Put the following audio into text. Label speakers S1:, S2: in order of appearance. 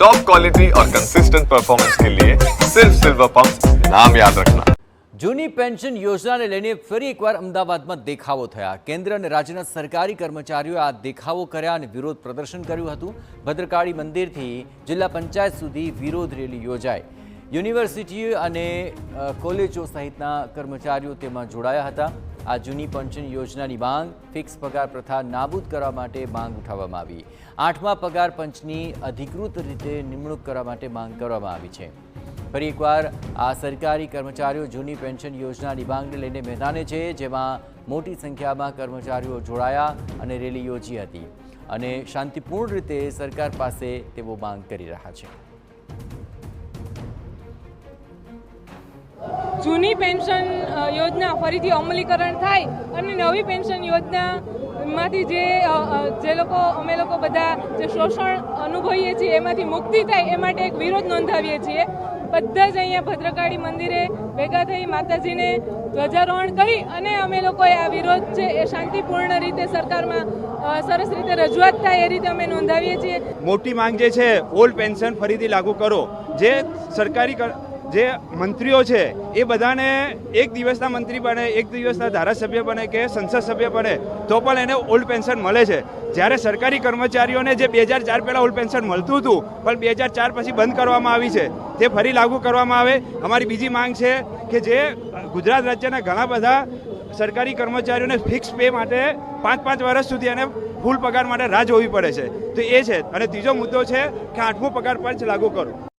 S1: Top quality और consistent performance के लिए सिर्फ सिल्वर पंप नाम याद रखना।
S2: જૂની પેન્શન યોજનાને લઈને ફરી એકવાર અમદાવાદમાં દેખાવો થયા। કેન્દ્ર અને રાજ્યના સરકારી કર્મચારીઓએ આ દેખાવો કર્યા અને વિરોધ પ્રદર્શન કર્યું હતું। ભદ્રકાળી મંદિરથી જિલ્લા પંચાયત સુધી વિરોધ રેલી યોજાઈ। યુનિવર્સિટી અને કોલેજો સહિતના કર્મચારીઓ તેમાં જોડાયા હતા। આ જૂની પેન્શન યોજનાની માંગ ફિક્સ પગાર પ્રથા નાબૂદ કરવા માટે માંગ ઉઠાવવામાં આવી। 8મા પગાર પંચની અધિકૃત રીતે નિમણૂક કરવા માટે માંગ કરવામાં આવી છે। ફરી એકવાર આ સરકારી કર્મચારીઓ જૂની પેન્શન યોજનાની માંગને લઈને મેદાને છે, જેમાં મોટી સંખ્યામાં કર્મચારીઓ જોડાયા અને રેલી યોજી હતી અને શાંતિપૂર્ણ રીતે સરકાર પાસે તેઓ માંગ કરી રહ્યા છે।
S3: જૂની પેન્શન યોજના ફરીથી અમલીકરણ થાય અને નવી પેન્શન યોજનામાંથી અમે લોકો બધા જે શોષણ અનુભવીએ છીએ એમાંથી મુક્તિ થાય એ માટે એક વિરોધ નોંધાવીએ છીએ। બધા જ અહીંયા ભદ્રકાળી મંદિરે ભેગા થઈ માતાજીને ધ્વજારોહણ કરી અને અમે લોકોએ આ વિરોધ છે એ શાંતિપૂર્ણ રીતે સરકારમાં સરસ રીતે રજૂઆત થાય એ રીતે અમે નોંધાવીએ છીએ।
S4: મોટી માંગ જે છે ઓલ્ડ પેન્શન ફરીથી લાગુ કરો। જે સરકારી જે મંત્રીઓ છે એ બધાને એક દિવસના મંત્રી બને, એક દિવસના ધારાસભ્ય બને કે સંસદ સભ્ય બને તો પણ એને ઓલ્ડ પેન્શન મળે છે, જ્યારે સરકારી કર્મચારીઓને જે 2004 પહેલાં ઓલ્ડ પેન્શન મળતું હતું પણ 2004 પછી બંધ કરવામાં આવી છે તે ફરી લાગુ કરવામાં આવે। અમારી બીજી માંગ છે કે જે ગુજરાત રાજ્યના ઘણા બધા સરકારી કર્મચારીઓને ફિક્સ પે માટે 5-5 વર્ષ સુધી એને ફૂલ પગાર માટે રાહ જોવી પડે છે, તો એ છે। અને ત્રીજો મુદ્દો છે કે 8મો પગાર પંચ લાગુ કરો।